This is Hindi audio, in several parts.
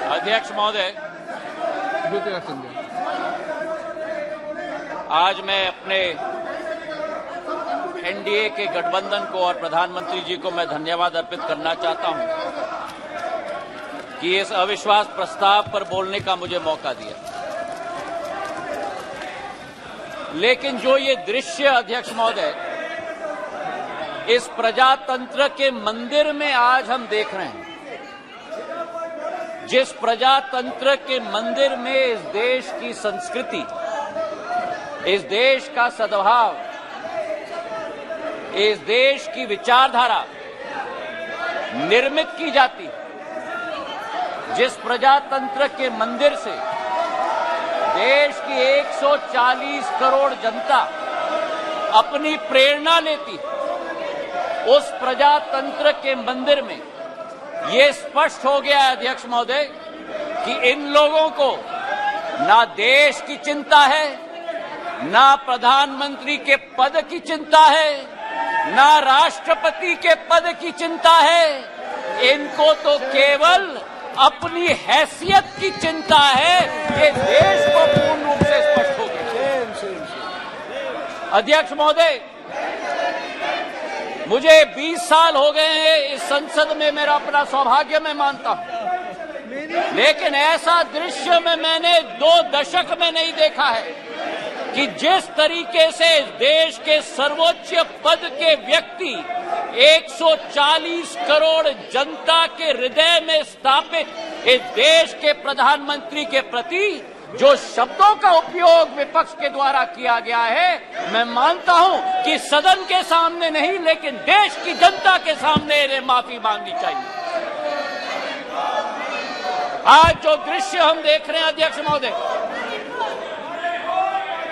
अध्यक्ष महोदय, आज मैं अपने एनडीए के गठबंधन को और प्रधानमंत्री जी को मैं धन्यवाद अर्पित करना चाहता हूं कि इस अविश्वास प्रस्ताव पर बोलने का मुझे मौका दिया। लेकिन जो ये दृश्य अध्यक्ष महोदय इस प्रजातंत्र के मंदिर में आज हम देख रहे हैं, जिस प्रजातंत्र के मंदिर में इस देश की संस्कृति, इस देश का सद्भाव, इस देश की विचारधारा निर्मित की जाती, जिस प्रजातंत्र के मंदिर से देश की 140 करोड़ जनता अपनी प्रेरणा लेती, उस प्रजातंत्र के मंदिर में ये स्पष्ट हो गया है अध्यक्ष महोदय कि इन लोगों को ना देश की चिंता है, ना प्रधानमंत्री के पद की चिंता है, ना राष्ट्रपति के पद की चिंता है। इनको तो केवल अपनी हैसियत की चिंता है। ये देश को पूर्ण रूप से स्पष्ट हो गया। अध्यक्ष महोदय, मुझे 20 साल हो गए हैं इस संसद में, मेरा अपना सौभाग्य मैं मानता हूं, लेकिन ऐसा दृश्य में मैंने 2 दशक में नहीं देखा है कि जिस तरीके से इस देश के सर्वोच्च पद के व्यक्ति 140 करोड़ जनता के हृदय में स्थापित इस देश के प्रधानमंत्री के प्रति जो शब्दों का उपयोग विपक्ष के द्वारा किया गया है, मैं मानता हूं कि सदन के सामने नहीं लेकिन देश की जनता के सामने इन्हें माफी मांगनी चाहिए। आज जो दृश्य हम देख रहे हैं अध्यक्ष महोदय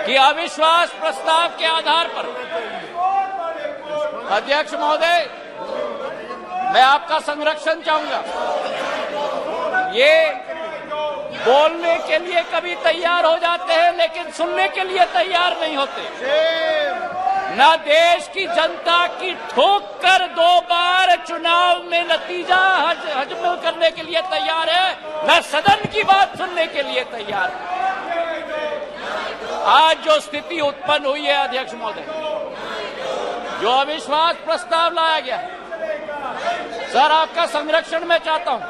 कि अविश्वास प्रस्ताव के आधार पर, अध्यक्ष महोदय मैं आपका संरक्षण चाहूंगा। ये बोलने के लिए कभी तैयार हो जाते हैं लेकिन सुनने के लिए तैयार नहीं होते। न देश की जनता की ठोक कर 2 बार चुनाव में नतीजा हजम करने के लिए तैयार है, न सदन की बात सुनने के लिए तैयार है। आज जो स्थिति उत्पन्न हुई है अध्यक्ष महोदय, जो अविश्वास प्रस्ताव लाया गया, सर आपका संरक्षण मैं चाहता हूं,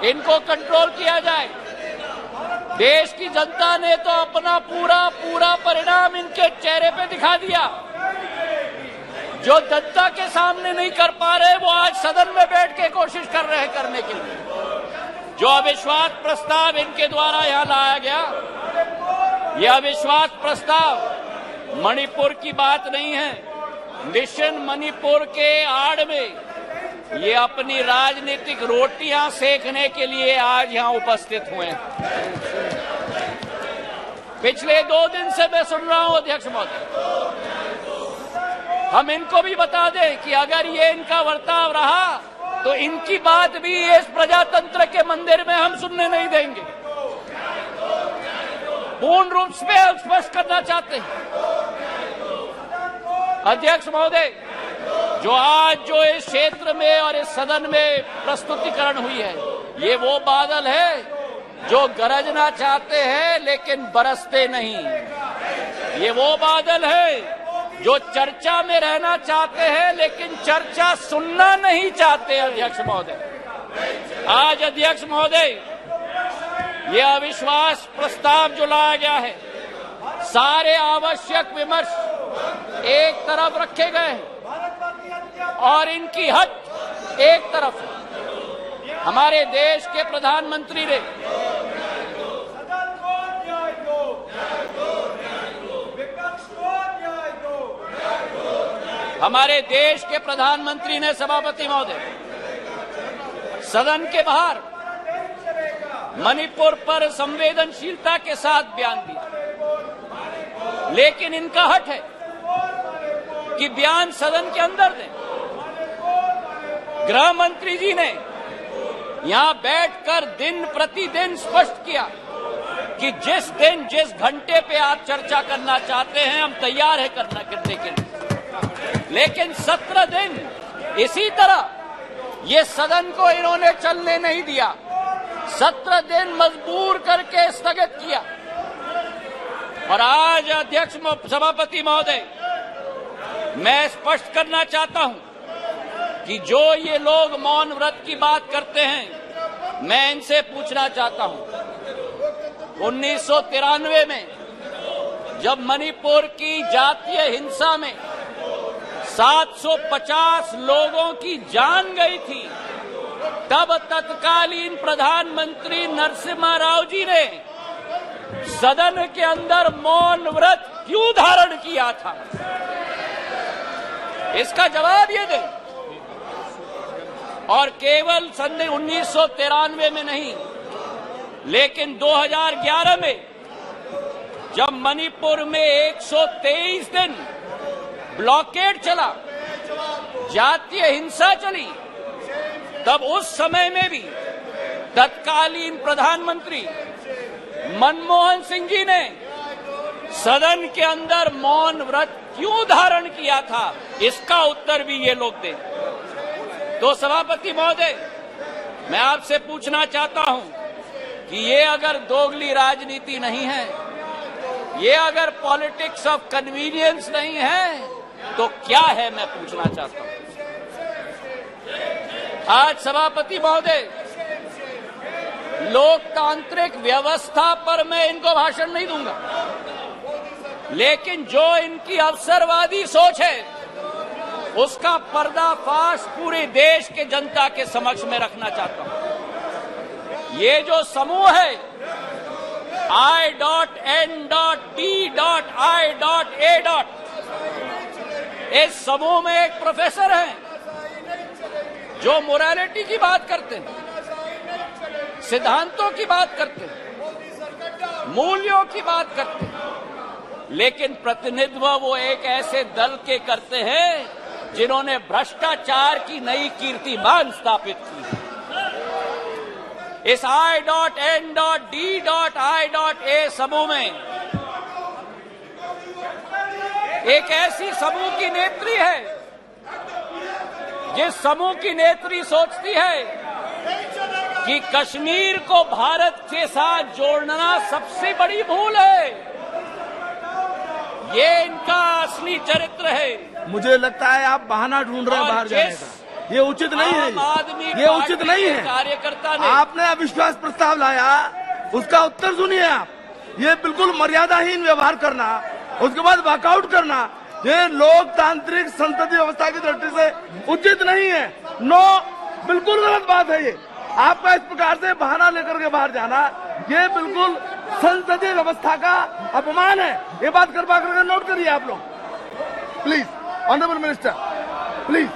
इनको कंट्रोल किया जाए। देश की जनता ने तो अपना पूरा परिणाम इनके चेहरे पे दिखा दिया। जो जनता के सामने नहीं कर पा रहे वो आज सदन में बैठ के कोशिश कर रहे हैं करने के लिए। जो अविश्वास प्रस्ताव इनके द्वारा यहां लाया गया, यह अविश्वास प्रस्ताव मणिपुर की बात नहीं है। मिशन मणिपुर के आड़ में ये अपनी राजनीतिक रोटियां सेकने के लिए आज यहां उपस्थित हुए हैं। पिछले 2 दिन से मैं सुन रहा हूं अध्यक्ष महोदय, हम इनको भी बता दें कि अगर ये इनका वर्ताव रहा तो इनकी बात भी इस प्रजातंत्र के मंदिर में हम सुनने नहीं देंगे। पूर्ण रूप से स्पष्ट करना चाहते हैं अध्यक्ष महोदय, जो इस क्षेत्र में और इस सदन में प्रस्तुतिकरण हुई है, ये वो बादल है जो गरजना चाहते हैं लेकिन बरसते नहीं। ये वो बादल है जो चर्चा में रहना चाहते हैं लेकिन चर्चा सुनना नहीं चाहते। अध्यक्ष महोदय, आज अध्यक्ष महोदय ये अविश्वास प्रस्ताव जो लाया गया है, सारे आवश्यक विमर्श एक तरफ रखे गए हैं और इनकी हट एक तरफ। हमारे देश के प्रधानमंत्री ने सभापति महोदय सदन के बाहर मणिपुर पर संवेदनशीलता के साथ बयान दिया, लेकिन इनका हट है कि बयान सदन के अंदर दें। गृह मंत्री जी ने यहां बैठकर दिन प्रतिदिन स्पष्ट किया कि जिस दिन जिस घंटे पे आप चर्चा करना चाहते हैं हम तैयार है करने के लिए, लेकिन 17 दिन इसी तरह ये सदन को इन्होंने चलने नहीं दिया। 17 दिन मजबूर करके स्थगित किया। और आज अध्यक्ष सभापति महोदय, मैं स्पष्ट करना चाहता हूं कि जो ये लोग मौन व्रत की बात करते हैं, मैं इनसे पूछना चाहता हूं, 1993 में जब मणिपुर की जातीय हिंसा में 750 लोगों की जान गई थी, तब तत्कालीन प्रधानमंत्री नरसिम्हा राव जी ने सदन के अंदर मौन व्रत क्यों धारण किया था? इसका जवाब ये दें। और केवल सन 1993 में नहीं, लेकिन 2011 में जब मणिपुर में 123 दिन ब्लॉकेड चला, जातीय हिंसा चली, तब उस समय में भी तत्कालीन प्रधानमंत्री मनमोहन सिंह जी ने सदन के अंदर मौन व्रत क्यों धारण किया था? इसका उत्तर भी ये लोग दें। तो सभापति महोदय, मैं आपसे पूछना चाहता हूं कि ये अगर दोगली राजनीति नहीं है, ये अगर पॉलिटिक्स ऑफ कन्वीनियंस नहीं है, तो क्या है? मैं पूछना चाहता हूं। आज सभापति महोदय, लोकतांत्रिक व्यवस्था पर मैं इनको भाषण नहीं दूंगा, लेकिन जो इनकी अवसरवादी सोच है, उसका पर्दाफाश पूरे देश के जनता के समक्ष में रखना चाहता हूं। ये जो समूह है I.N.D.I.A. इस समूह में एक प्रोफेसर हैं जो मोरालिटी की बात करते हैं, सिद्धांतों की बात करते हैं, मूल्यों की बात करते हैं, लेकिन प्रतिनिधित्व वो एक ऐसे दल के करते हैं जिन्होंने भ्रष्टाचार की नई कीर्तिमान स्थापित की है। इस I.N.D.I.A. समूह में एक ऐसी समूह की नेत्री है जिस समूह की नेत्री सोचती है कि कश्मीर को भारत के साथ जोड़ना सबसे बड़ी भूल है। ये इनका असली चरित्र है। मुझे लगता है आप बहाना ढूंढ रहे हैं बाहर जाने का। ये उचित नहीं है, ये उचित नहीं है। कार्यकर्ता ने आपने अविश्वास प्रस्ताव लाया, उसका उत्तर सुनिए आप। ये बिल्कुल मर्यादाहीन व्यवहार करना, उसके बाद वॉकआउट करना, ये लोकतांत्रिक संसदीय व्यवस्था की दृष्टि से उचित नहीं है। नो, बिल्कुल गलत बात है ये। आपका इस प्रकार से बहाना लेकर के बाहर जाना, ये बिल्कुल संसदीय व्यवस्था का अपमान है। ये बात कृपा करके नोट करिए आप लोग, प्लीज। Honourable minister, please.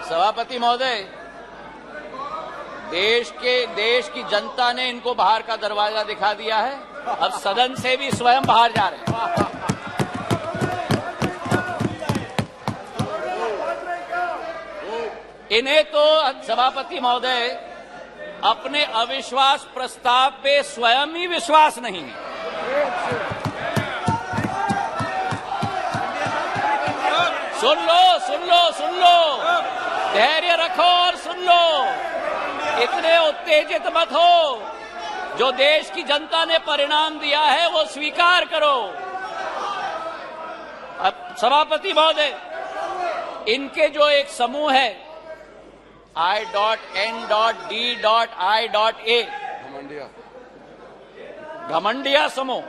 सभापति महोदय, देश की जनता ने इनको बाहर का दरवाजा दिखा दिया है। अब सदन से भी स्वयं बाहर जा रहे हैं। इन्हें तो सभापति महोदय अपने अविश्वास प्रस्ताव पे स्वयं ही विश्वास नहीं है। सुन लो, धैर्य रखो और सुन लो। इतने उत्तेजित मत हो। जो देश की जनता ने परिणाम दिया है वो स्वीकार करो। अब सभापति महोदय, इनके जो एक समूह है I.N.D.I.A. घमंडिया समूह,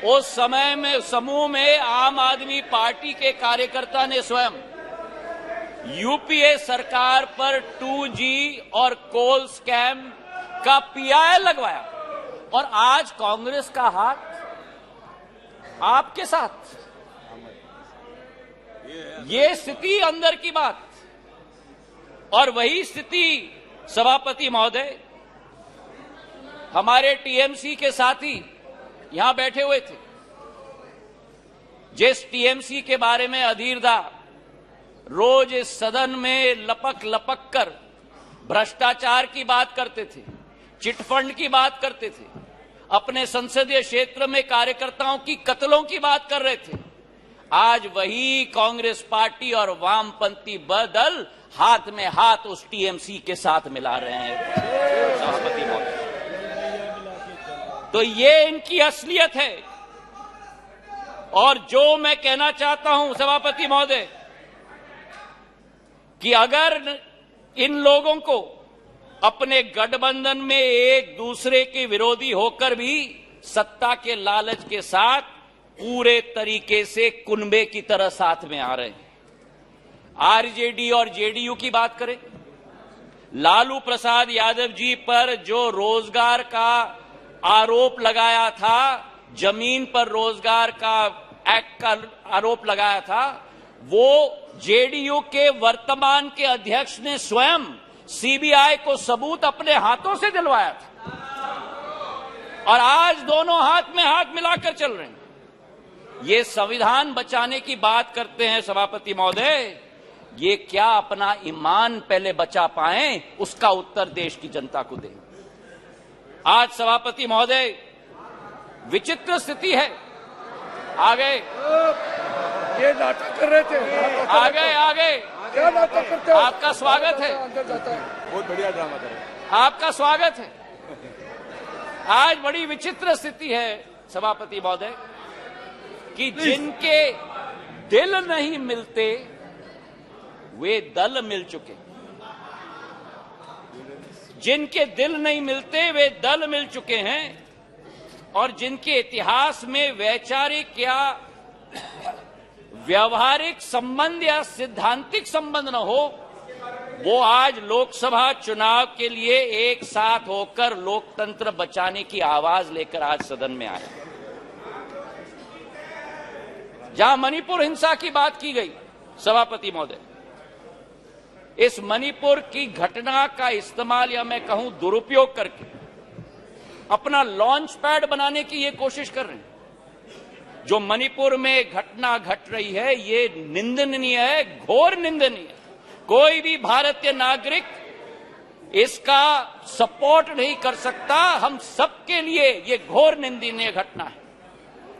उस समय में समूह में आम आदमी पार्टी के कार्यकर्ता ने स्वयं यूपीए सरकार पर 2G और कोल स्कैम का PI लगवाया, और आज कांग्रेस का हाथ आपके साथ। ये स्थिति अंदर की बात। और वही स्थिति सभापति महोदय, हमारे टीएमसी के साथी यहां बैठे हुए थे, जिस टीएमसी के बारे में अधीर दा रोज इस सदन में लपक कर भ्रष्टाचार की बात करते थे, चिटफंड की बात करते थे, अपने संसदीय क्षेत्र में कार्यकर्ताओं की कत्लों की बात कर रहे थे। आज वही कांग्रेस पार्टी और वामपंथी दल हाथ में हाथ उस टीएमसी के साथ मिला रहे हैं सभापति महोदय। तो ये इनकी असलियत है। और जो मैं कहना चाहता हूं सभापति महोदय कि अगर इन लोगों को अपने गठबंधन में एक दूसरे के विरोधी होकर भी सत्ता के लालच के साथ पूरे तरीके से कुनबे की तरह साथ में आ रहे हैं। आरजेडी और जेडीयू की बात करें, लालू प्रसाद यादव जी पर जो रोजगार का आरोप लगाया था, जमीन पर रोजगार का एक्ट का आरोप लगाया था, वो जेडीयू के वर्तमान के अध्यक्ष ने स्वयं सीबीआई को सबूत अपने हाथों से दिलवाया था। और आज दोनों हाथ में हाथ मिलाकर चल रहे हैं। ये संविधान बचाने की बात करते हैं सभापति महोदय, ये क्या अपना ईमान पहले बचा पाएं, उसका उत्तर देश की जनता को दें। आज सभापति महोदय विचित्र स्थिति है। आ गए, ये नाटक कर रहे थे, आ गए क्या नाटक करते हो? आपका स्वागत है, अंदर जाता है। बहुत बढ़िया ड्रामा कर रहे हैं। आपका स्वागत है। आज बड़ी विचित्र स्थिति है सभापति महोदय कि जिनके दिल नहीं मिलते वे दल मिल चुके, जिनके दिल नहीं मिलते वे दल मिल चुके हैं, और जिनके इतिहास में वैचारिक या व्यवहारिक संबंध या सिद्धांतिक संबंध न हो, वो आज लोकसभा चुनाव के लिए एक साथ होकर लोकतंत्र बचाने की आवाज लेकर आज सदन में आए। जहां मणिपुर हिंसा की बात की गई सभापति महोदय, इस मणिपुर की घटना का इस्तेमाल या मैं कहूं दुरुपयोग करके अपना लॉन्च पैड बनाने की ये कोशिश कर रहे हैं। जो मणिपुर में घटना घट रही है ये निंदनीय है, घोर निंदनीय है। कोई भी भारतीय नागरिक इसका सपोर्ट नहीं कर सकता। हम सबके लिए ये घोर निंदनीय घटना है।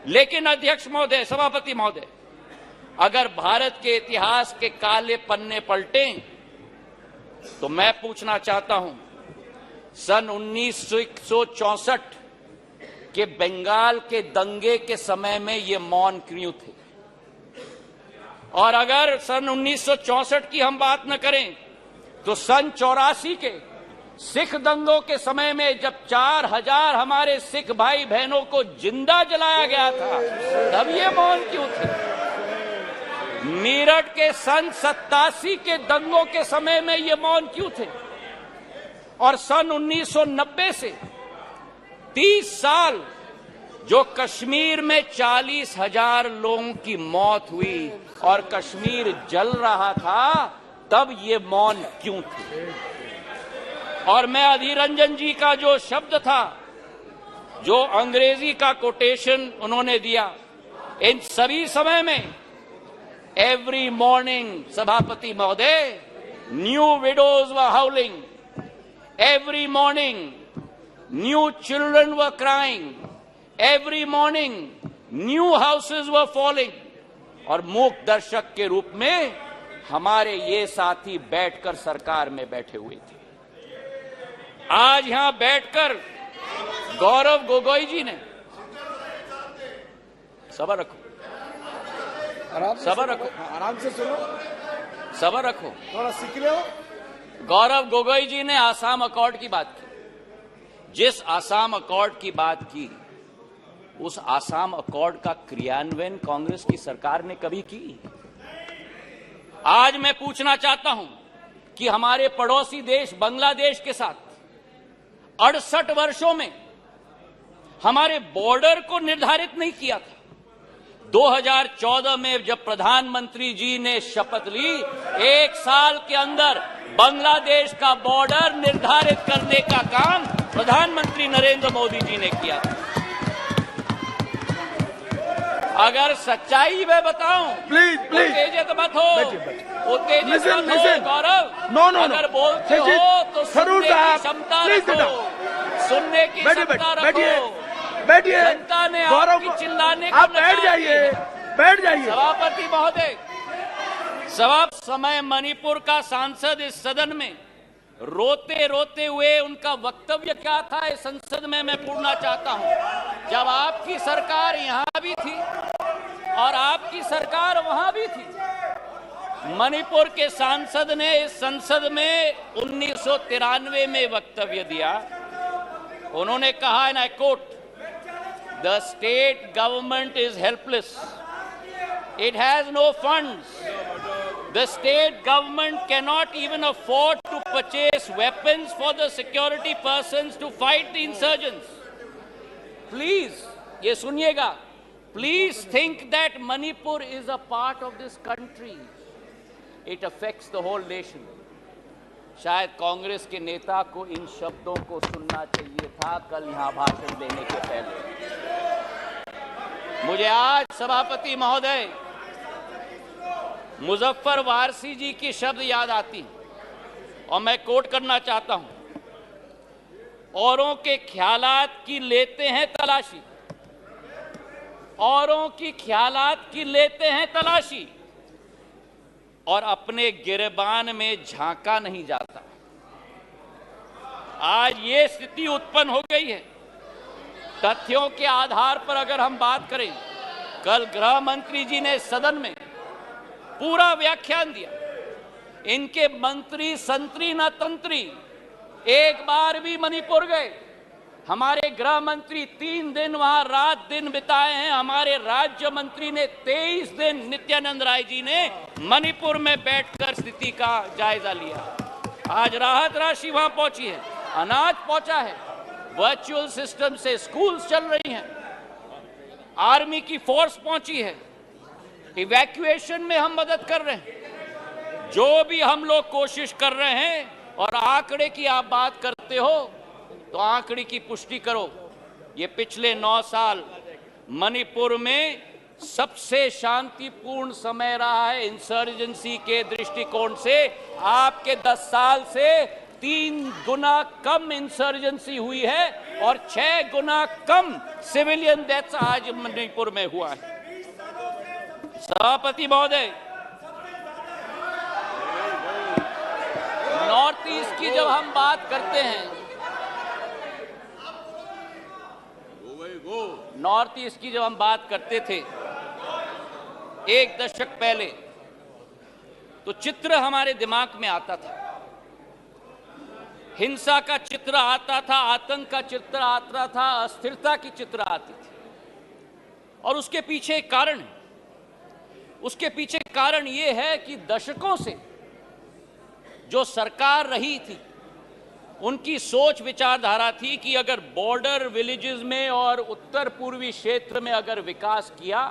लेकिन अध्यक्ष महोदय, सभापति महोदय, अगर भारत के इतिहास के काले पन्ने पलटें तो मैं पूछना चाहता हूं, सन 1964 के बंगाल के दंगे के समय में ये मौन क्यों थे? और अगर सन 1964 की हम बात न करें तो सन 84 के सिख दंगों के समय में जब 4000 हमारे सिख भाई बहनों को जिंदा जलाया गया था, तब ये मौन क्यों थे? मेरठ के सन 87 के दंगों के समय में ये मौन क्यों थे? और सन 1990 से 30 साल जो कश्मीर में 40,000 लोगों की मौत हुई और कश्मीर जल रहा था, तब ये मौन क्यों थे? और मैं अधीर रंजन जी का जो शब्द था, जो अंग्रेजी का कोटेशन उन्होंने दिया, इन सभी समय में एवरी मॉर्निंग सभापति महोदय, new widows were हाउलिंग, every morning new children were crying, every morning new houses were falling. और मूक दर्शक के रूप में हमारे ये साथी बैठकर सरकार में बैठे हुए थे। आज यहां बैठकर गौरव गोगोई जी ने, सबर रखो, सबर रखो, आराम से सुनो, सबर रखो, थोड़ा सीख लो। गौरव गोगोई जी ने आसाम अकॉर्ड की बात की। जिस आसाम अकॉर्ड की बात की, उस आसाम अकॉर्ड का क्रियान्वयन कांग्रेस की सरकार ने कभी की? आज मैं पूछना चाहता हूं कि हमारे पड़ोसी देश बांग्लादेश के साथ 68 वर्षों में हमारे बॉर्डर को निर्धारित नहीं किया था। 2014 में जब प्रधानमंत्री जी ने शपथ ली, 1 साल के अंदर बांग्लादेश का बॉर्डर निर्धारित करने का काम प्रधानमंत्री नरेंद्र मोदी जी ने किया था। अगर सच्चाई मैं बताऊं, प्लीज प्लीज उत्तेजित मत हो, उत्तेजित मत हो गौरव। नो नो, अगर बोलते हो तो सुनने की क्षमता रखो, सुनने की क्षमता रखो। बैठिए, जनता ने गौरव आपकी चिल्लाने को आप बैठ जाइए, बैठ जाइए। सभापति महोदय, समय मणिपुर का सांसद इस सदन में रोते रोते हुए उनका वक्तव्य क्या था इस संसद में मैं पूछना चाहता हूं। जब आपकी सरकार यहां भी थी और आपकी सरकार वहां भी थी, मणिपुर के सांसद ने इस संसद में 1993 में वक्तव्य दिया। उन्होंने कहा, and I quote, the state government is helpless, it has no funds, the state government cannot even afford to purchase weapons for the security persons to fight the insurgents. Please, ये सुनिएगा, please think that Manipur is a part of this country. It affects the whole nation. शायद कांग्रेस के नेता को इन शब्दों को सुनना चाहिए था कल यहां भाषण देने के पहले। मुझे आज सभापति महोदय मुजफ्फर वारसी जी की शब्द याद आती और मैं कोट करना चाहता हूं, औरों के ख्यालात की लेते हैं तलाशी, औरों की ख्यालात की लेते हैं तलाशी और अपने गिरबान में झांका नहीं जाता। आज ये स्थिति उत्पन्न हो गई है। तथ्यों के आधार पर अगर हम बात करें, कल गृह मंत्री जी ने सदन में पूरा व्याख्यान दिया। इनके मंत्री संतरी न तंत्री एक बार भी मणिपुर गए। हमारे गृह मंत्री 3 दिन वहां रात दिन बिताए हैं। हमारे राज्य मंत्री ने 23 दिन, नित्यानंद राय जी ने मणिपुर में बैठकर स्थिति का जायजा लिया। आज राहत राशि वहां पहुंची है, अनाज पहुंचा है, वर्चुअल सिस्टम से स्कूल्स चल रही हैं, आर्मी की फोर्स पहुंची है, इवैक्यूएशन में हम मदद कर रहे हैं। जो भी हम लोग कोशिश कर रहे हैं, और आंकड़े की आप बात करते हो तो आंकड़े की पुष्टि करो। ये पिछले 9 साल मणिपुर में सबसे शांतिपूर्ण समय रहा है इंसर्जेंसी के दृष्टिकोण से। आपके 10 साल से 3 गुना कम इंसर्जेंसी हुई है और 6 गुना कम सिविलियन डेथ्स आज मणिपुर में हुआ है। सभापति महोदय, नॉर्थ ईस्ट की जब हम बात करते हैं, नॉर्थ ईस्ट की जब हम बात करते थे 1 दशक पहले, तो चित्र हमारे दिमाग में आता था, हिंसा का चित्र आता था, आतंक का चित्र आता था, अस्थिरता की चित्र आती थी। और उसके पीछे एक कारण है। उसके पीछे कारण यह है कि दशकों से जो सरकार रही थी, उनकी सोच विचारधारा थी कि अगर बॉर्डर विलेजेस में और उत्तर पूर्वी क्षेत्र में अगर विकास किया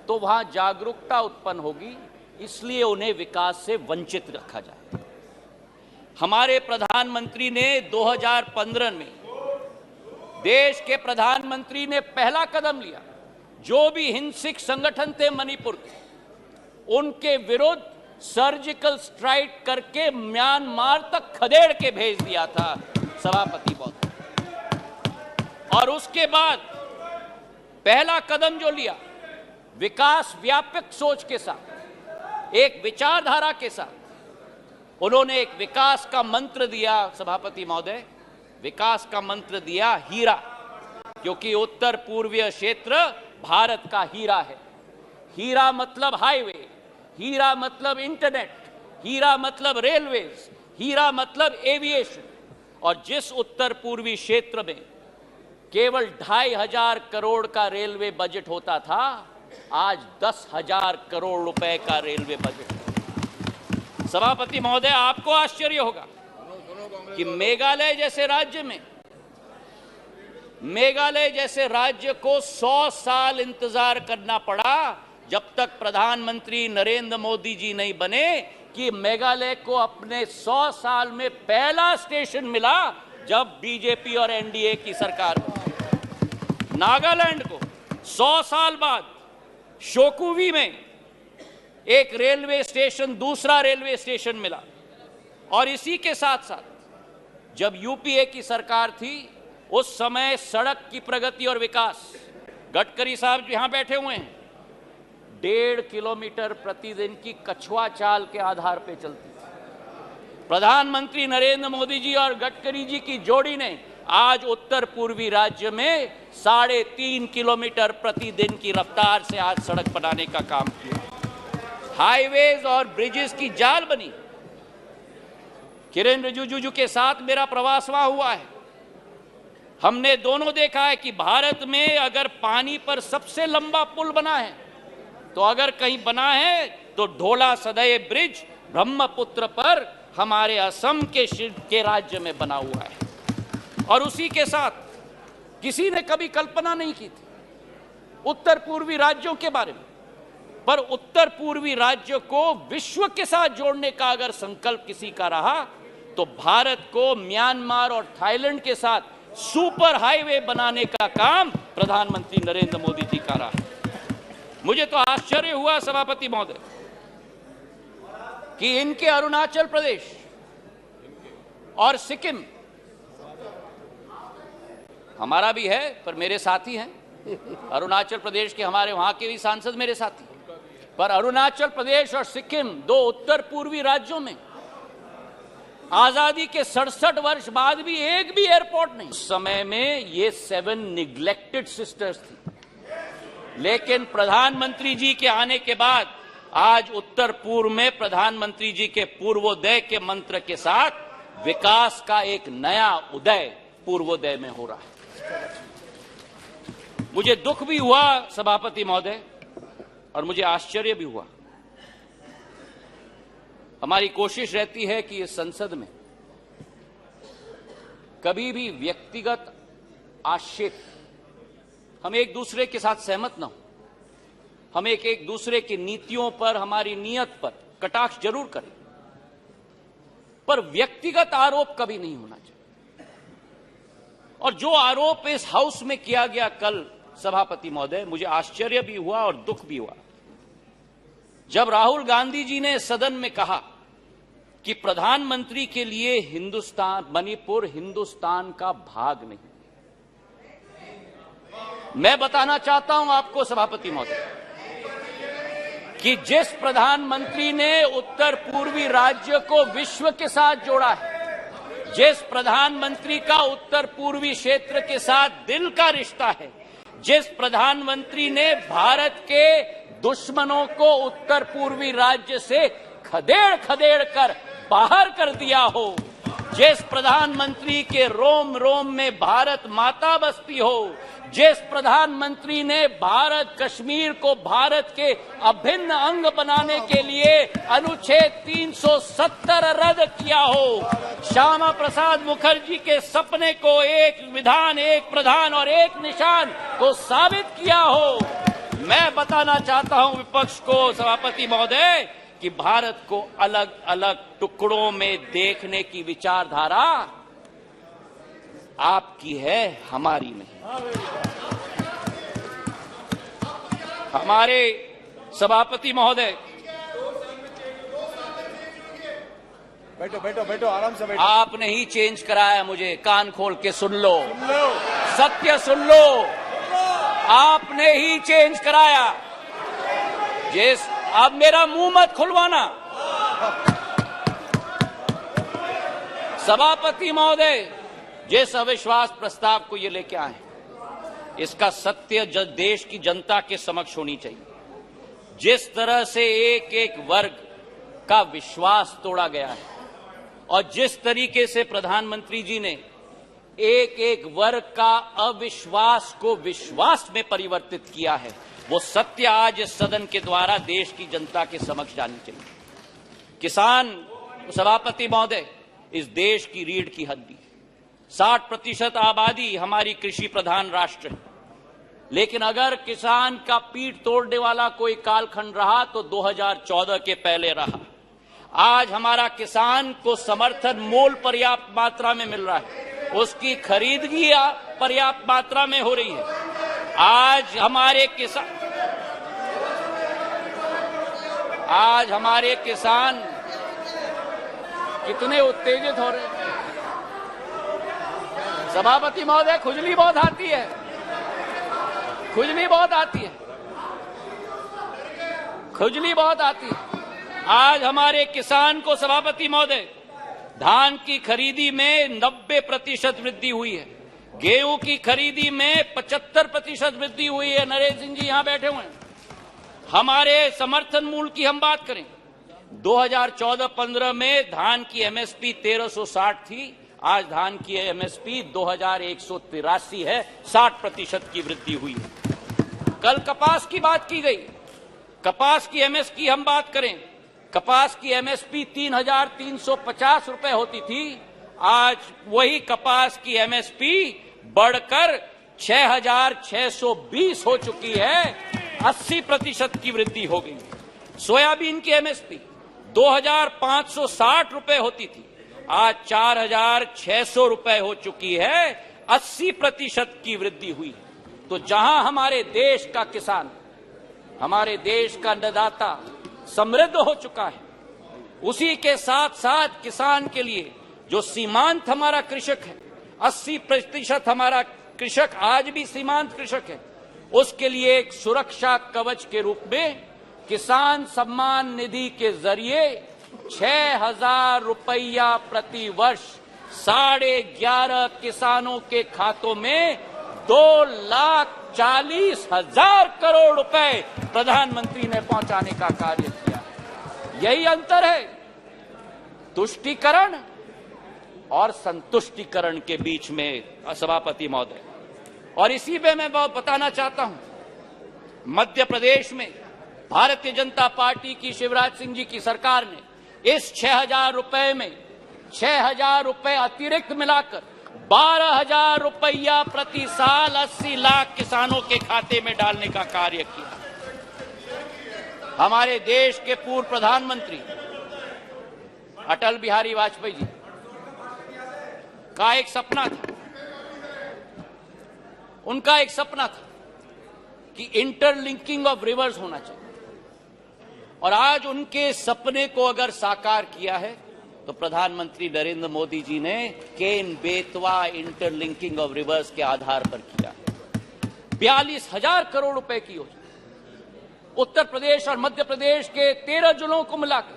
तो वहां जागरूकता उत्पन्न होगी, इसलिए उन्हें विकास से वंचित रखा जाए। हमारे प्रधानमंत्री ने 2015 में, देश के प्रधानमंत्री ने पहला कदम लिया। जो भी हिंसक संगठन थे मणिपुर के, उनके विरुद्ध सर्जिकल स्ट्राइक करके म्यांमार तक खदेड़ के भेज दिया था सभापति महोदय। और उसके बाद पहला कदम जो लिया, विकास व्यापक सोच के साथ, एक विचारधारा के साथ, उन्होंने एक विकास का मंत्र दिया सभापति महोदय, विकास का मंत्र दिया हीरा, क्योंकि उत्तर पूर्वीय क्षेत्र भारत का हीरा है। हीरा मतलब हाईवे, हीरा मतलब इंटरनेट, हीरा मतलब रेलवेज, हीरा मतलब एविएशन। और जिस उत्तर पूर्वी क्षेत्र में केवल 2500 करोड़ का रेलवे बजट होता था, आज 10,000 करोड़ रुपए का रेलवे बजट है। सभापति महोदय, आपको आश्चर्य होगा कि मेघालय जैसे राज्य को 100 साल इंतजार करना पड़ा, जब तक प्रधानमंत्री नरेंद्र मोदी जी नहीं बने, कि मेघालय को अपने 100 साल में पहला स्टेशन मिला जब बीजेपी और एनडीए की सरकार बनी। नागालैंड को 100 साल बाद शोकुवी में एक रेलवे स्टेशन, दूसरा रेलवे स्टेशन मिला। और इसी के साथ साथ जब यूपीए की सरकार थी, उस समय सड़क की प्रगति और विकास, गडकरी साहब यहां बैठे हुए हैं, 1.5 किलोमीटर प्रतिदिन की कछुआ चाल के आधार पर चलती थी। प्रधानमंत्री नरेंद्र मोदी जी और गडकरी जी की जोड़ी ने आज उत्तर पूर्वी राज्य में 3.5 किलोमीटर प्रतिदिन की रफ्तार से आज सड़क बनाने का काम किया। हाईवेज और ब्रिजेस की जाल बनी। किरेन रिजिजू के साथ मेरा प्रवास वहां हुआ है। हमने दोनों देखा है कि भारत में अगर पानी पर सबसे लंबा पुल बना है तो अगर कहीं बना है तो ढोला सदय ब्रिज ब्रह्मपुत्र पर हमारे असम के राज्य में बना हुआ है। और उसी के साथ किसी ने कभी कल्पना नहीं की थी उत्तर पूर्वी राज्यों के बारे में, पर उत्तर पूर्वी राज्यों को विश्व के साथ जोड़ने का अगर संकल्प किसी का रहा तो भारत को म्यांमार और थाईलैंड के साथ सुपर हाईवे बनाने का काम प्रधानमंत्री नरेंद्र मोदी जी का रहा। मुझे तो आश्चर्य हुआ सभापति महोदय कि इनके अरुणाचल प्रदेश और सिक्किम, हमारा भी है पर मेरे साथी हैं, अरुणाचल प्रदेश के हमारे वहां के भी सांसद मेरे साथी, पर अरुणाचल प्रदेश और सिक्किम दो उत्तर पूर्वी राज्यों में आजादी के 67 वर्ष बाद भी एक भी एयरपोर्ट नहीं। उस समय में ये 7 निग्लेक्टेड सिस्टर्स थी, लेकिन प्रधानमंत्री जी के आने के बाद आज उत्तर पूर्व में प्रधानमंत्री जी के पूर्वोदय के मंत्र के साथ विकास का एक नया उदय पूर्वोदय में हो रहा है। मुझे दुख भी हुआ सभापति महोदय और मुझे आश्चर्य भी हुआ। हमारी कोशिश रहती है कि इस संसद में कभी भी व्यक्तिगत आक्षेप, हम एक दूसरे के साथ सहमत न हो, हम एक दूसरे की नीतियों पर, हमारी नीयत पर कटाक्ष जरूर करें, पर व्यक्तिगत आरोप कभी नहीं होना चाहिए। और जो आरोप इस हाउस में किया गया कल सभापति महोदय, मुझे आश्चर्य भी हुआ और दुख भी हुआ जब राहुल गांधी जी ने सदन में कहा कि प्रधानमंत्री के लिए मणिपुर हिंदुस्तान का भाग नहीं। मैं बताना चाहता हूं आपको सभापति महोदय कि जिस प्रधानमंत्री ने उत्तर पूर्वी राज्य को विश्व के साथ जोड़ा है, जिस प्रधानमंत्री का उत्तर पूर्वी क्षेत्र के साथ दिल का रिश्ता है, जिस प्रधानमंत्री ने भारत के दुश्मनों को उत्तर पूर्वी राज्य से खदेड़ खदेड़ कर बाहर कर दिया हो, जिस प्रधानमंत्री के रोम रोम में भारत माता बसती हो, जिस प्रधानमंत्री ने भारत कश्मीर को भारत के अभिन्न अंग बनाने के लिए अनुच्छेद 370 रद्द किया हो, श्यामा प्रसाद मुखर्जी के सपने को एक विधान, एक प्रधान और एक निशान को साबित किया हो। मैं बताना चाहता हूं विपक्ष को सभापति महोदय कि भारत को अलग अलग टुकड़ों में देखने की विचारधारा आपकी है, हमारी नहीं। हमारे सभापति महोदय, बैठो बैठो बैठो, आराम से बैठो। आपने ही चेंज कराया, मुझे कान खोल के सुन लो, सत्य सुन लो, आपने ही चेंज कराया। अब मेरा मुंह मत खुलवाना सभापति महोदय। जिस अविश्वास प्रस्ताव को ये लेके आए, इसका सत्य देश की जनता के समक्ष होनी चाहिए। जिस तरह से एक एक वर्ग का विश्वास तोड़ा गया है और जिस तरीके से प्रधानमंत्री जी ने एक एक वर्ग का अविश्वास को विश्वास में परिवर्तित किया है, वो सत्य आज इस सदन के द्वारा देश की जनता के समक्ष जानी चाहिए। किसान सभापति महोदय इस देश की रीढ़ की हड्डी, 60% आबादी हमारी कृषि प्रधान राष्ट्र है, लेकिन अगर किसान का पीठ तोड़ने वाला कोई कालखंड रहा तो 2014 के पहले रहा। आज हमारा किसान को समर्थन मूल्य पर्याप्त मात्रा में मिल रहा है, उसकी खरीदगी पर्याप्त मात्रा में हो रही है। आज हमारे किसान कितने उत्तेजित हो रहे हैं सभापति महोदय, खुजली बहुत आती है, खुजली बहुत आती है। खुजली बहुत आती है। आज हमारे किसान को सभापति महोदय धान की खरीदी में 90% वृद्धि हुई है, गेहूं की खरीदी में 75% वृद्धि हुई है। नरेंद्र सिंह जी यहां बैठे हुए हैं। हमारे समर्थन मूल्य की हम बात करें, 2014-15 में धान की एमएसपी 1360 थी, आज धान की एमएसपी 2183 है, 60% की वृद्धि हुई है। कल कपास की बात की गई, कपास की एमएसपी हम बात करें, कपास की एमएसपी 3350 रुपए होती थी, आज वही कपास की एमएसपी बढ़कर 6620 हो चुकी है, 80% की वृद्धि हो गई। सोयाबीन की एमएसपी 2560 रुपए होती थी, आज 4600 रुपए हो चुकी है, 80% की वृद्धि हुई। तो जहां हमारे देश का किसान, हमारे देश का अन्नदाता समृद्ध हो चुका है, उसी के साथ साथ किसान के लिए जो सीमांत हमारा कृषक है, 80% हमारा कृषक आज भी सीमांत कृषक है, उसके लिए एक सुरक्षा कवच के रूप में किसान सम्मान निधि के जरिए 6000 रुपया प्रति वर्ष 11.5 किसानों के खातों में 2,40,000 करोड़ रुपए प्रधानमंत्री ने पहुंचाने का कार्य किया। यही अंतर है तुष्टीकरण और संतुष्टीकरण के बीच में, सभापति महोदय। और इसी पे मैं बहुत बताना चाहता हूं, मध्य प्रदेश में भारतीय जनता पार्टी की शिवराज सिंह जी की सरकार ने इस 6000 रुपए में 6000 रुपए अतिरिक्त मिलाकर 12,000 रुपया प्रति साल 80 लाख किसानों के खाते में डालने का कार्य किया। हमारे देश के पूर्व प्रधानमंत्री अटल बिहारी वाजपेयी जी का एक सपना था, उनका एक सपना था कि इंटरलिंकिंग ऑफ रिवर्स होना चाहिए, और आज उनके सपने को अगर साकार किया है तो प्रधानमंत्री नरेंद्र मोदी जी ने Ken Betwa interlinking of reverse के आधार पर किया। 42,000 करोड़ रुपए की योजना उत्तर प्रदेश और मध्य प्रदेश के 13 जिलों को मिलाकर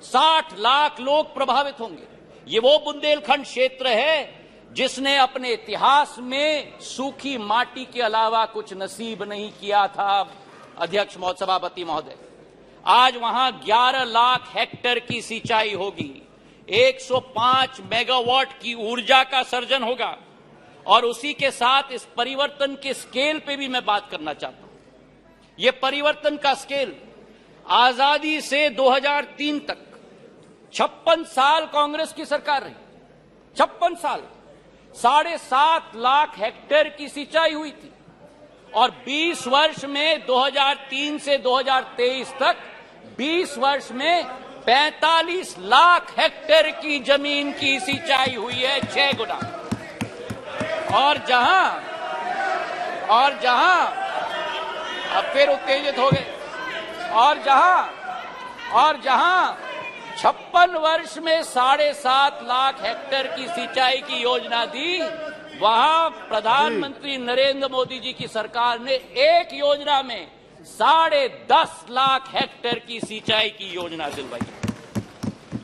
60 लाख लोग प्रभावित होंगे। ये वो बुंदेलखंड क्षेत्र है जिसने अपने इतिहास में सूखी माटी के अलावा कुछ नसीब नहीं किया था। अध्यक्ष सभापति महोदय, आज वहां 11 लाख हेक्टेयर की सिंचाई होगी, 105 मेगावाट की ऊर्जा का सर्जन होगा, और उसी के साथ इस परिवर्तन के स्केल पे भी मैं बात करना चाहता हूं। ये परिवर्तन का स्केल आजादी से 2003 तक 56 साल कांग्रेस की सरकार रही, 56 साल 7.5 लाख हेक्टेयर की सिंचाई हुई थी, और 20 वर्ष में 2003 से 2023 तक 20 वर्ष में 45 लाख हेक्टेयर की जमीन की सिंचाई हुई है, 6 गुना। और जहां अब फिर उत्तेजित हो गए, और जहां 56 वर्ष में 7.5 लाख हेक्टेयर की सिंचाई की योजना दी, वहां प्रधानमंत्री नरेंद्र मोदी जी की सरकार ने एक योजना में 10.5 लाख हेक्टेयर की सिंचाई की योजना दिलवाई।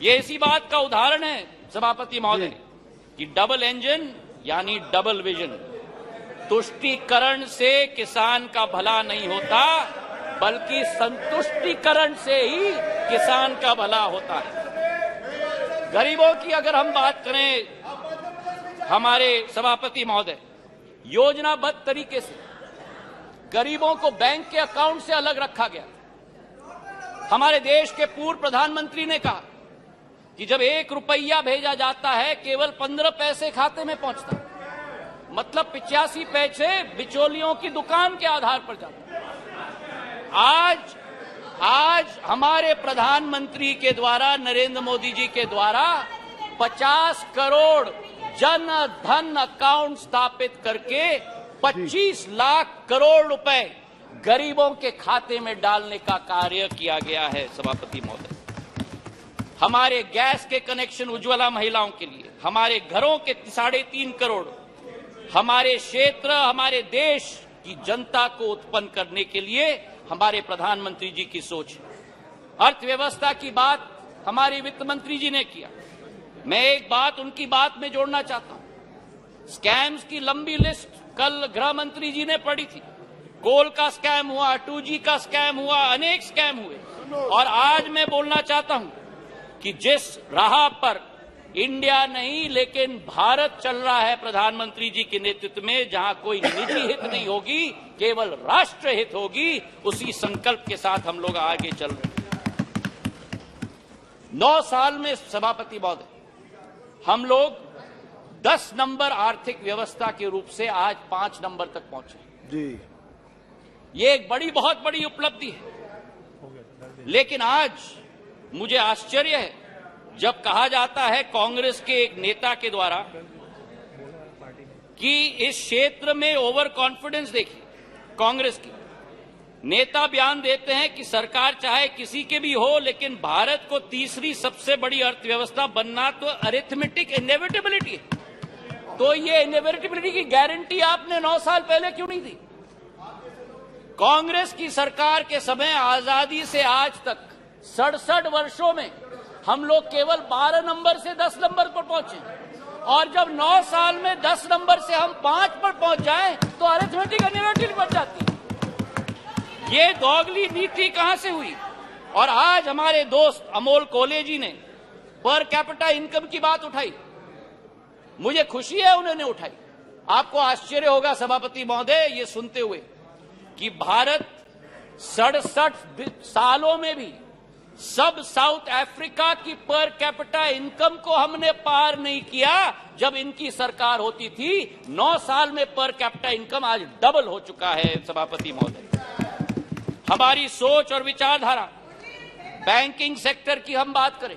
ये इसी बात का उदाहरण है सभापति महोदय कि डबल इंजन यानी डबल विजन। तुष्टीकरण से किसान का भला नहीं होता, बल्कि संतुष्टीकरण से ही किसान का भला होता है। गरीबों की अगर हम बात करें हमारे सभापति महोदय, योजनाबद्ध तरीके से गरीबों को बैंक के अकाउंट से अलग रखा गया। हमारे देश के पूर्व प्रधानमंत्री ने कहा कि जब 1 रुपया भेजा जाता है केवल 15 पैसे खाते में पहुंचता है, मतलब 85 पैसे बिचौलियों की दुकान के आधार पर जाता है। आज हमारे प्रधानमंत्री के द्वारा, नरेंद्र मोदी जी के द्वारा 50 करोड़ जन धन अकाउंट स्थापित करके 25 लाख करोड़ रुपए गरीबों के खाते में डालने का कार्य किया गया है। सभापति महोदय, हमारे गैस के कनेक्शन उज्ज्वला महिलाओं के लिए, हमारे घरों के 3.5 करोड़, हमारे क्षेत्र, हमारे देश की जनता को उत्पन्न करने के लिए हमारे प्रधानमंत्री जी की सोच है। अर्थव्यवस्था की बात हमारी वित्त मंत्री जी ने किया। मैं एक बात उनकी बात में जोड़ना चाहता हूं। स्कैम्स की लंबी लिस्ट कल गृह मंत्री जी ने पढ़ी थी। कोल का स्कैम हुआ, 2G का स्कैम हुआ, अनेक स्कैम हुए। और आज मैं बोलना चाहता हूं कि जिस राह पर इंडिया नहीं लेकिन भारत चल रहा है प्रधानमंत्री जी के नेतृत्व में, जहां कोई निजी हित नहीं होगी, केवल राष्ट्र हित होगी, उसी संकल्प के साथ हम लोग आगे चल रहे हैं। 9 साल में सभापति महोदय हम लोग 10 नंबर आर्थिक व्यवस्था के रूप से आज 5 नंबर तक पहुंचे जी। ये एक बहुत बड़ी उपलब्धि है। लेकिन आज मुझे आश्चर्य है जब कहा जाता है कांग्रेस के एक नेता के द्वारा कि इस क्षेत्र में ओवर कॉन्फिडेंस देखिए कांग्रेस की। नेता बयान देते हैं कि सरकार चाहे किसी के भी हो, लेकिन भारत को तीसरी सबसे बड़ी अर्थव्यवस्था बनना तो अरिथमेटिक इनएविटेबिलिटी है। तो ये इनएविटेबिलिटी की गारंटी आपने 9 साल पहले क्यों नहीं दी? कांग्रेस की सरकार के समय आजादी से आज तक 67 वर्षों में हम लोग केवल 12 नंबर से 10 नंबर पर पहुंचे, और जब 9 साल में 10 नंबर से हम 5 पर पहुंच जाएं तो अरिथमेटिक इनएविटेबिलिटी बन जाती है। ये दोगली नीति कहां से हुई? और आज हमारे दोस्त अमोल कोले जी ने पर कैपिटा इनकम की बात उठाई। मुझे खुशी है उन्होंने उठाई। आपको आश्चर्य होगा सभापति महोदय ये सुनते हुए कि भारत 67 सालों में भी सब साउथ अफ्रीका की पर कैपिटा इनकम को हमने पार नहीं किया जब इनकी सरकार होती थी। 9 साल में पर कैपिटा इनकम आज डबल हो चुका है सभापति महोदय। हमारी सोच और विचारधारा, बैंकिंग सेक्टर की हम बात करें,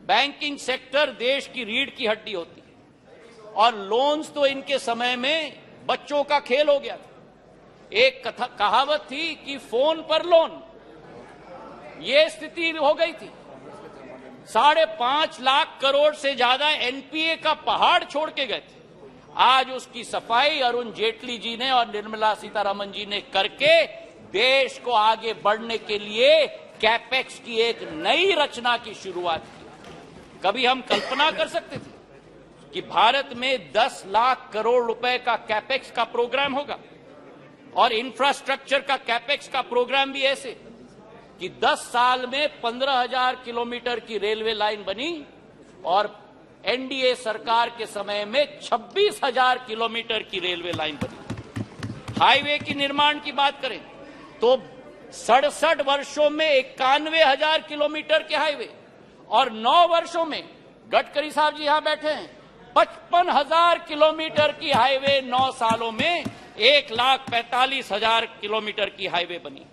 बैंकिंग सेक्टर देश की रीढ़ की हड्डी होती है और लोन्स तो इनके समय में बच्चों का खेल हो गया था। एक कहावत थी कि फोन पर लोन, ये स्थिति हो गई थी। 5.5 लाख करोड़ से ज्यादा एनपीए का पहाड़ छोड़ के गए थे। आज उसकी सफाई अरुण जेटली जी ने और निर्मला सीतारमण जी ने करके देश को आगे बढ़ने के लिए कैपेक्स की एक नई रचना की शुरुआत की। कभी हम कल्पना कर सकते थे कि भारत में 10 लाख करोड़ रुपए का कैपेक्स का प्रोग्राम होगा और इंफ्रास्ट्रक्चर का कैपेक्स का प्रोग्राम भी ऐसे कि 10 साल में 15,000 किलोमीटर की रेलवे लाइन बनी और एनडीए सरकार के समय में 26,000 किलोमीटर की रेलवे लाइन बनी। हाईवे की निर्माण की बात करें तो 67 वर्षों में 91,000 किलोमीटर के हाईवे और 9 वर्षों में, गडकरी साहब जी यहां बैठे हैं, 55,000 किलोमीटर की हाईवे 9 सालों में 1,45,000 किलोमीटर की हाईवे बनी।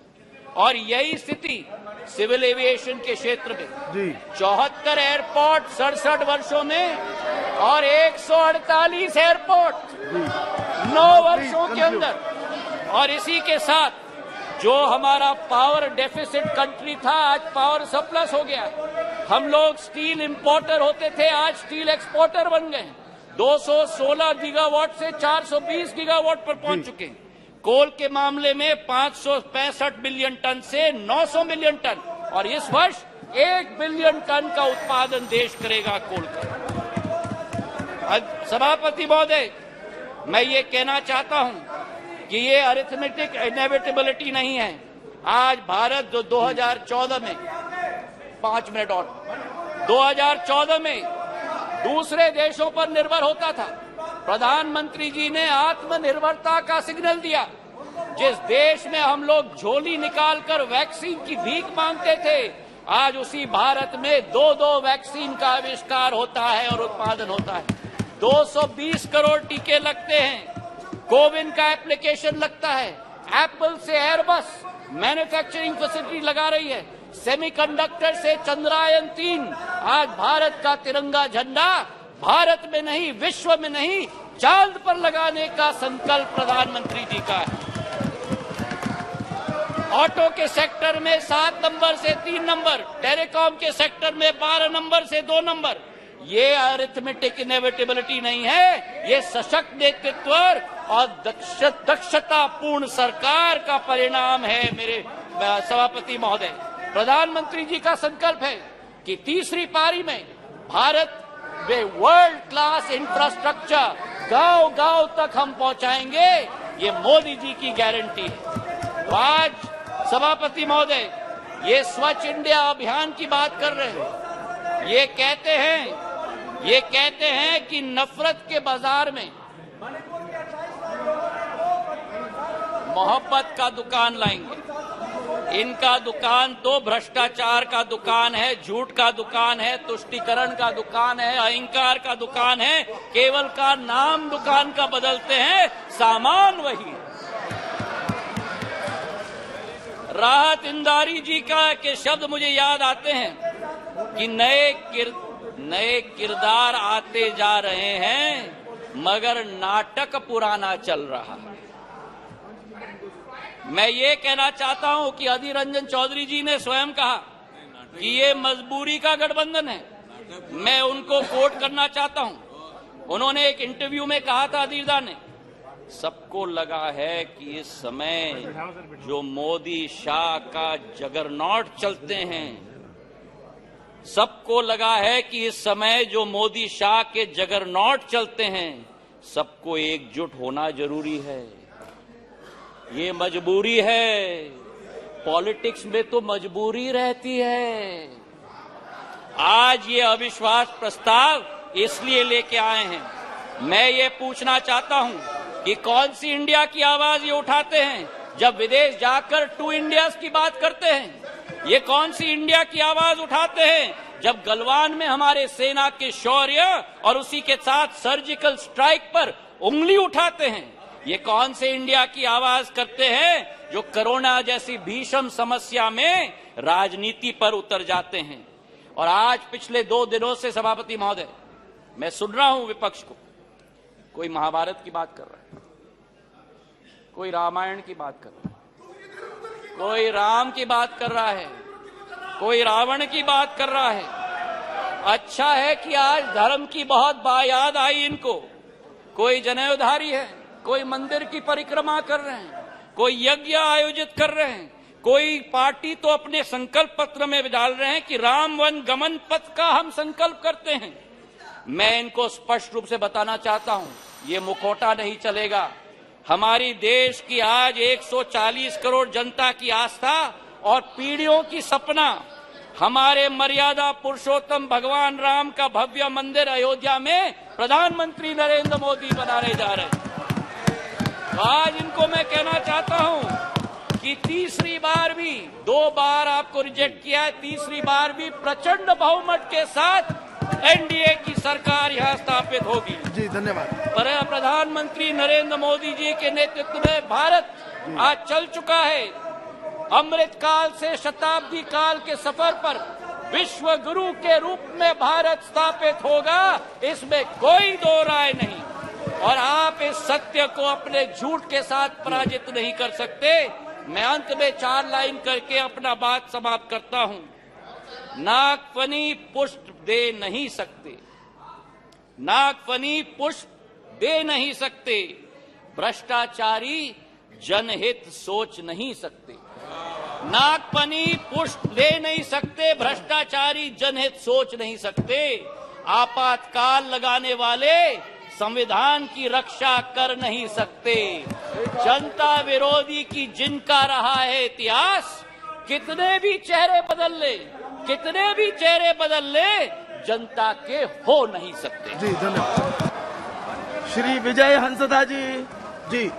और यही स्थिति सिविल एविएशन के क्षेत्र में 74 एयरपोर्ट 67 वर्षों में और 148 एयरपोर्ट 9 वर्षों के अंदर। और इसी के साथ जो हमारा पावर डेफिसिट कंट्री था आज पावर सरप्लस हो गया। हम लोग स्टील इंपोर्टर होते थे, आज स्टील एक्सपोर्टर बन गए। 216 गीगावाट से 420 गीगावाट पर पहुंच चुके हैं। कोल के मामले में 565 बिलियन टन से 900 मिलियन टन, और इस वर्ष 1 बिलियन टन का उत्पादन देश करेगा कोल का। सभापति महोदय, मैं ये कहना चाहता हूं कि ये अरिथमेटिक इनएविटेबिलिटी नहीं है। आज भारत जो 2014 में 5 मिनट और 2014 में दूसरे देशों पर निर्भर होता था, प्रधानमंत्री जी ने आत्मनिर्भरता का सिग्नल दिया। जिस देश में हम लोग झोली निकालकर वैक्सीन की भीख मांगते थे, आज उसी भारत में 2 वैक्सीन का आविष्कार होता है और उत्पादन होता है। 220 करोड़ टीके लगते हैं, कोविन का एप्लीकेशन लगता है, एप्पल से एयरबस मैन्युफैक्चरिंग फैसिलिटी लगा रही है, सेमीकंडक्टर से चंद्रयान 3। आज भारत का तिरंगा झंडा भारत में नहीं, विश्व में नहीं, चांद पर लगाने का संकल्प प्रधानमंत्री जी का है। ऑटो के सेक्टर में 7 नंबर से 3 नंबर, टेलीकॉम के सेक्टर में 12 नंबर से 2 नंबर। ये अरिथमेटिक इनएविटेबिलिटी नहीं है, ये सशक्त नेतृत्व और दक्षतापूर्ण सरकार का परिणाम है। मेरे सभापति महोदय, प्रधानमंत्री जी का संकल्प है कि तीसरी पारी में भारत में वर्ल्ड क्लास इंफ्रास्ट्रक्चर गांव गांव तक हम पहुंचाएंगे, ये मोदी जी की गारंटी है। तो आज सभापति महोदय ये स्वच्छ इंडिया अभियान की बात कर रहे हैं, ये कहते हैं कि नफरत के बाजार में मोहब्बत का दुकान लाएंगे। इनका दुकान तो भ्रष्टाचार का दुकान है, झूठ का दुकान है, तुष्टीकरण का दुकान है, अहंकार का दुकान है। केवल का नाम दुकान का बदलते हैं, सामान वही है। राहत इंदारी जी के शब्द मुझे याद आते हैं कि नए किरदार आते जा रहे हैं मगर नाटक पुराना चल रहा है। मैं ये कहना चाहता हूं कि अधीर रंजन चौधरी जी ने स्वयं कहा कि ये मजबूरी का गठबंधन है। मैं उनको कोट करना चाहता हूं। उन्होंने एक इंटरव्यू में कहा था, अधीरदा ने, सबको लगा है कि इस समय जो मोदी शाह का जगरनॉट चलते हैं, सबको लगा है कि इस समय जो मोदी शाह के जगरनॉट चलते हैं, सबको एकजुट होना जरूरी है। ये मजबूरी है, पॉलिटिक्स में तो मजबूरी रहती है। आज ये अविश्वास प्रस्ताव इसलिए लेके आए हैं। मैं ये पूछना चाहता हूं कि कौन सी इंडिया की आवाज ये उठाते हैं जब विदेश जाकर टू इंडियाज की बात करते हैं? ये कौन सी इंडिया की आवाज उठाते हैं जब गलवान में हमारे सेना के शौर्य और उसी के साथ सर्जिकल स्ट्राइक पर उंगली उठाते हैं? ये कौन से इंडिया की आवाज करते हैं जो कोरोना जैसी भीषण समस्या में राजनीति पर उतर जाते हैं? और आज पिछले 2 दिनों से सभापति महोदय मैं सुन रहा हूं विपक्ष को, कोई महाभारत की बात कर रहा है, कोई रामायण की बात कर रहा है, कोई राम की बात कर रहा है, कोई रावण की बात कर रहा है। अच्छा है कि आज धर्म की बहुत याद आई इनको। कोई जनेऊधारी है, कोई मंदिर की परिक्रमा कर रहे हैं, कोई यज्ञ आयोजित कर रहे हैं, कोई पार्टी तो अपने संकल्प पत्र में डाल रहे हैं कि राम वन गमन पथ का हम संकल्प करते हैं। मैं इनको स्पष्ट रूप से बताना चाहता हूं, ये मुखौटा नहीं चलेगा। हमारी देश की आज 140 करोड़ जनता की आस्था और पीढ़ियों की सपना हमारे मर्यादा पुरुषोत्तम भगवान राम का भव्य मंदिर अयोध्या में प्रधानमंत्री नरेंद्र मोदी बनाने जा रहे हैं। तो आज इनको मैं कहना चाहता हूं कि तीसरी बार भी, 2 बार आपको रिजेक्ट किया है, तीसरी बार भी प्रचंड बहुमत के साथ एनडीए की सरकार यहां स्थापित होगी। जी धन्यवाद। पर प्रधानमंत्री नरेंद्र मोदी जी के नेतृत्व में भारत आज चल चुका है अमृत काल से शताब्दी काल के सफर पर। विश्व गुरु के रूप में भारत स्थापित होगा, इसमें कोई दो राय नहीं। और आप इस सत्य को अपने झूठ के साथ पराजित नहीं कर सकते। मैं अंत में 4 लाइन करके अपना बात समाप्त करता हूं। नागफनी पुष्प दे नहीं सकते, नागफनी पुष्प दे नहीं सकते, भ्रष्टाचारी जनहित सोच नहीं सकते। नागफनी पुष्प दे नहीं सकते, भ्रष्टाचारी जनहित सोच नहीं सकते। आपातकाल लगाने वाले संविधान की रक्षा कर नहीं सकते। जनता विरोधी की जिनका रहा है इतिहास, कितने भी चेहरे बदल ले, जनता के हो नहीं सकते। जी धन्यवाद। श्री विजय हंसदा जी।